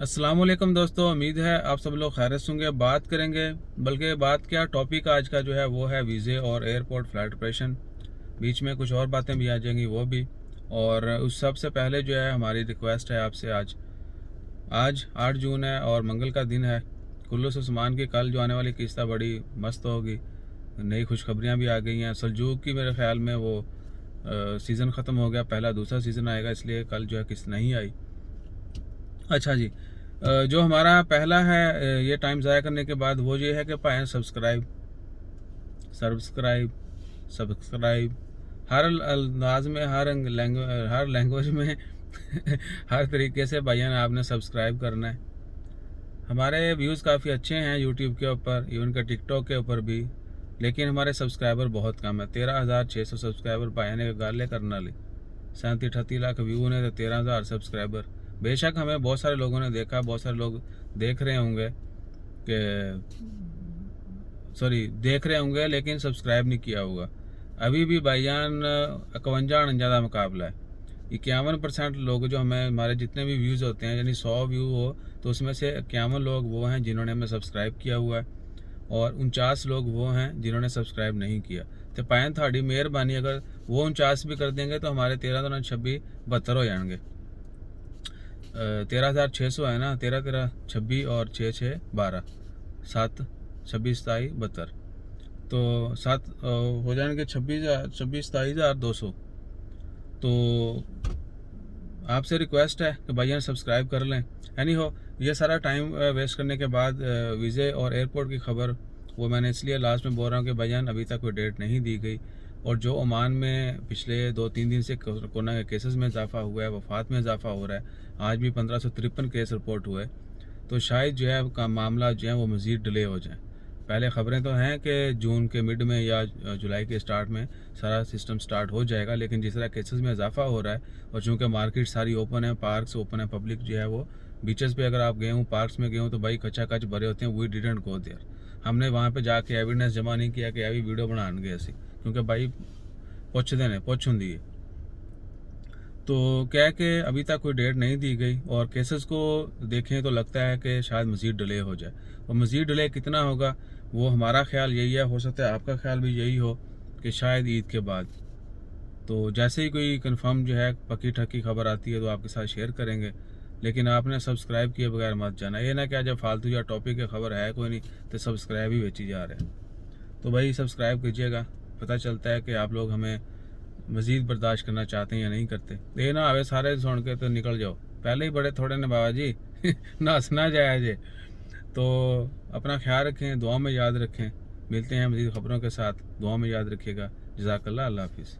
अस्सलाम वालेकुम दोस्तों, उम्मीद है आप सब लोग खैरियत से होंगे। बात करेंगे, बल्कि बात क्या, टॉपिक आज का जो है वो है वीज़े और एयरपोर्ट फ्लाइट ऑपरेशन। बीच में कुछ और बातें भी आ जाएंगी वो भी। और उस सब से पहले जो है हमारी रिक्वेस्ट है आपसे, आज आज 8 जून है और मंगल का दिन है। कुल्लू से उस्मान की कल जो आने वाली किस्ता बड़ी मस्त होगी। नई खुशखबरियाँ भी आ गई हैं। सलजूक की मेरे ख्याल में वो सीज़न ख़त्म हो गया, पहला दूसरा सीज़न आएगा, इसलिए कल जो है किस्त नहीं आई। अच्छा जी, जो हमारा पहला है ये टाइम ज़ाया करने के बाद, वो ये है कि भाई सब्सक्राइब सब्सक्राइब सब्सक्राइब हर अंदाज में, हर लैंग्वेज में हर तरीके से भाइयों ने आपने सब्सक्राइब करना है। हमारे व्यूज़ काफ़ी अच्छे हैं यूट्यूब के ऊपर, इवन का टिकटॉक के ऊपर भी, लेकिन हमारे सब्सक्राइबर बहुत कम है। 13,600 सब्सक्राइबर भाई ने गाले करना ली। 37-38 लाख व्यू ने तो 13,000 सब्सक्राइबर। बेशक हमें बहुत सारे लोगों ने देखा, बहुत सारे लोग देख रहे होंगे देख रहे होंगे, लेकिन सब्सक्राइब नहीं किया होगा। अभी भी भाईजान 51-49 का मुकाबला है। 51% लोग जो हमें, हमारे जितने भी व्यूज़ होते हैं, यानी 100 व्यू हो तो उसमें से 51 लोग वो हैं जिन्होंने हमें सब्सक्राइब किया हुआ है, और 49 लोग वो हैं जिन्होंने सब्सक्राइब नहीं किया। तो पाएँ थोड़ी मेहरबानी, अगर वो 49 भी कर देंगे तो हमारे 13 दूना 26 72 हो जाएंगे। 13,600 है ना, 13-13-26 और 6-6-12, 7 26-27-72, तो 7 हो जाएंगे 26-27-200। तो आपसे रिक्वेस्ट है कि भाइयान सब्सक्राइब कर लें। एनी हो, ये सारा टाइम वेस्ट करने के बाद वीज़े और एयरपोर्ट की खबर वो मैंने इसलिए लास्ट में बोल रहा हूँ कि भाईजान अभी तक कोई डेट नहीं दी गई। और जो ओमान में पिछले 2-3 दिन से कोरोना के केसेस में इजाफा हुआ है, वफ़ात में इजाफा हो रहा है, आज भी 1553 केस रिपोर्ट हुए, तो शायद जो है का मामला जो है वो मज़ीद डिले हो जाए। पहले ख़बरें तो हैं कि जून के मिड में या जुलाई के स्टार्ट में सारा सिस्टम स्टार्ट हो जाएगा, लेकिन जिस तरह केसेस में इजाफा हो रहा है, और चूँकि मार्केट सारी ओपन है, पार्क्स ओपन है, पब्लिक जो है वो बीचेस पे, अगर आप गए हूँ, पार्क्स में गए हूँ, तो भाई कच्चा कच भरे होते हैं। We didn't go there. हमने वहाँ पे जाके एविडेंस जमा नहीं किया कि अभी वीडियो बना गए ऐसी, क्योंकि भाई पुछते ने पुछ होंगी है। तो क्या है कि अभी तक कोई डेट नहीं दी गई, और केसेस को देखें तो लगता है कि शायद मज़ीद डिले हो जाए। और मज़ीद डिले कितना होगा, वो हमारा ख्याल यही है, हो सकता है आपका ख्याल भी यही हो कि शायद ईद के बाद। तो जैसे ही कोई कंफर्म जो है पक्की ठक्की खबर आती है तो आपके साथ शेयर करेंगे, लेकिन आपने सब्सक्राइब किए बगैर मत जाना। ये ना क्या, जब फालतू या टॉपिक की खबर है कोई नहीं तो सब्सक्राइब ही बेची जा रहे हैं। तो भाई सब्सक्राइब कीजिएगा, पता चलता है कि आप लोग हमें मज़ीद बर्दाश्त करना चाहते हैं या नहीं करते। ये ना आवे सारे सुन के तो निकल जाओ, पहले ही बड़े थोड़े ने बाबा जी ना हंसना जाए जे। तो अपना ख्याल रखें, दुआ में याद रखें। मिलते हैं मज़ीद ख़बरों के साथ, दुआ में याद रखिएगा। जज़ाकल्लाह, अल्लाह हाफिज़।